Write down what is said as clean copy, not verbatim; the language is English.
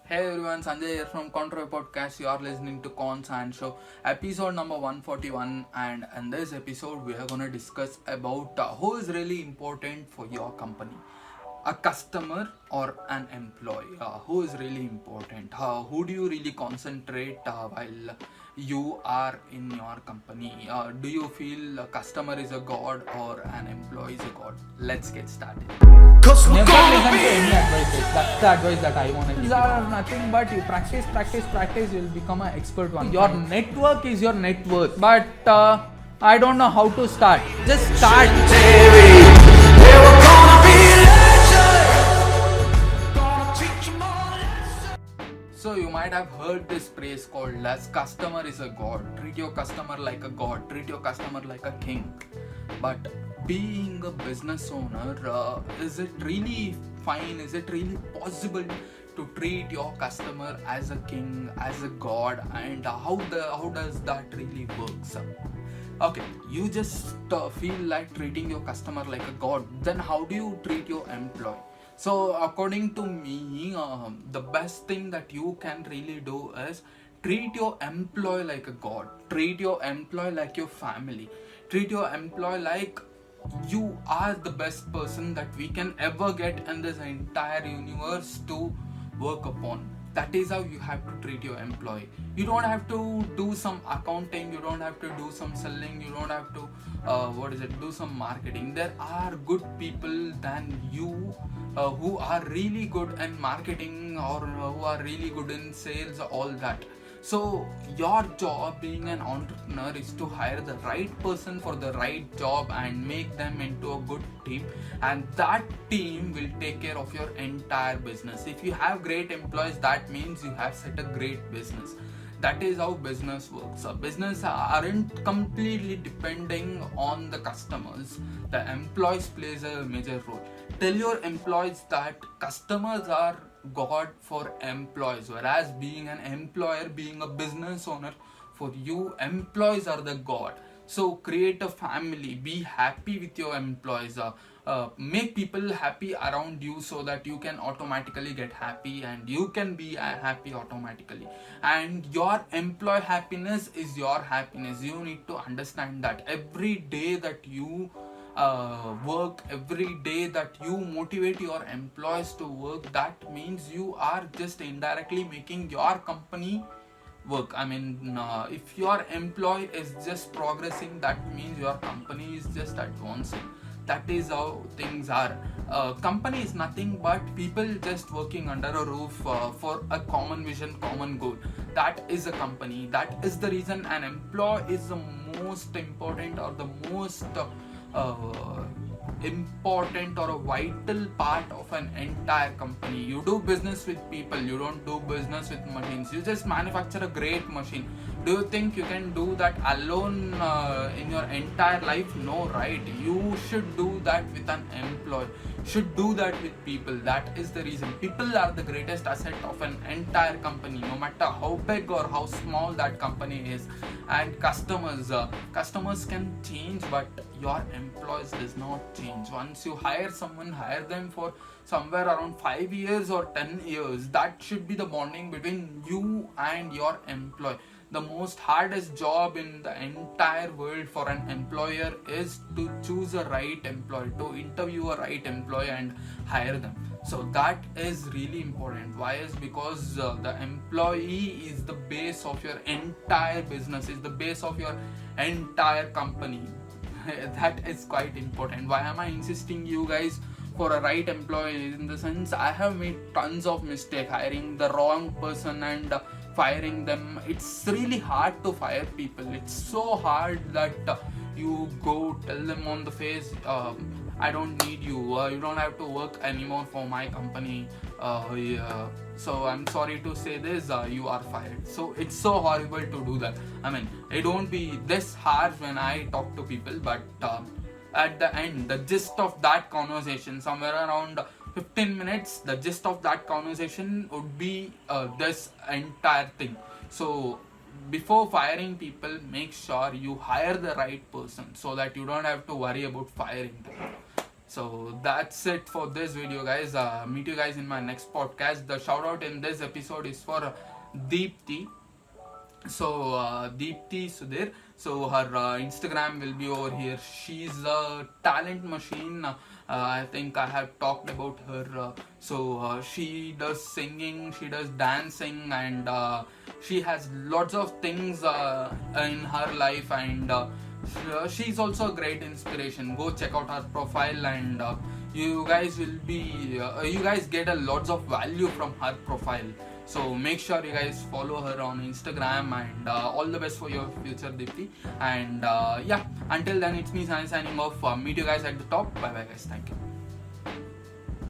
Hey everyone, Sanjay here from Contra Podcast. You are listening to Cons and Show, episode number 141. And in this episode, we are going to discuss about who is really important for your company, a customer or an employee. Who is really important? Who do you really concentrate while you are in your company? Do you feel a customer is a god or an employee is a god? Let's get started. Never listen to any advice. That's the advice that I want to give. These are nothing but you practice, you'll become an expert one. Your network is your net worth. But I don't know how to start. Just start. So you might have heard this phrase called as customer is a god. Treat your customer like a god. Treat your customer like a king. But being a business owner, is it really fine? Is it really possible to treat your customer as a king, as a god? And how does that really works? Okay, you just feel like treating your customer like a god. Then how do you treat your employee? So according to me, the best thing that you can really do is treat your employee like a god. Treat your employee like your family. Treat your employee like you are the best person that we can ever get in this entire universe to work upon. That is how you have to treat your employee. You don't have to do some accounting, you don't have to do some selling, you don't have to do some marketing. There are good people than you who are really good in marketing or who are really good in sales, all that. So your job being an entrepreneur is to hire the right person for the right job and make them into a good team, and that team will take care of your entire business. If you have great employees, that means you have set a great business. That is how business works. Business aren't completely depending on the customers. The employees plays a major role. Tell your employees that customers are god for employees, whereas being an employer, being a business owner, for you employees are the god. So create a family, be happy with your employees, make people happy around you so that you can automatically get happy and you can be happy automatically, and your employee happiness is your happiness. You need to understand that every day that you work, every day that you motivate your employees to work, that means you are just indirectly making your company work. I mean, if your employee is just progressing, that means your company is just advancing. That is how things are. Company is nothing but people just working under a roof for a common vision, common goal. That is a company. That is the reason an employee is the most important or the most important or a vital part of an entire company. You do business with people, you don't do business with machines. You just manufacture a great machine. Do you think you can do that alone in your entire life? No, right? You should do that with an employee. Should do that with people. That is the reason. People are the greatest asset of an entire company, no matter how big or how small that company is. And customers can change, but your employees does not change. Once you hire someone, hire them for somewhere around 5 years or 10 years. That should be the bonding between you and your employee. The most hardest job in the entire world for an employer is to choose a right employee, to interview a right employee and hire them. So that is really important. Why? Is because the employee is the base of your entire business, is the base of your entire company. That is quite important. Why am I insisting you guys for a right employee? In the sense, I have made tons of mistake hiring the wrong person and firing them. It's really hard to fire people. It's so hard that you go tell them on the face, I don't need you, you don't have to work anymore for my company, yeah. So I'm sorry to say this, you are fired. So it's so horrible to do that. I mean, it won't be this harsh when I talk to people, but at the end, the gist of that conversation, somewhere around 15 minutes, the gist of that conversation would be this entire thing. So before firing people, make sure you hire the right person so that you don't have to worry about firing them. So that's it for this video, guys. Meet you guys in my next podcast. The shout out in this episode is for Deepti. So Deepti Sudhir. So her Instagram will be over here. She's a talent machine. I think I have talked about her. She does singing, she does dancing, and she has lots of things in her life. And she's also a great inspiration. Go check out her profile, and you guys get a lots of value from her profile. So make sure you guys follow her on Instagram, and all the best for your future, Deepti. And yeah, until then, it's me signing off. Meet you guys at the top. Bye bye, guys. Thank you.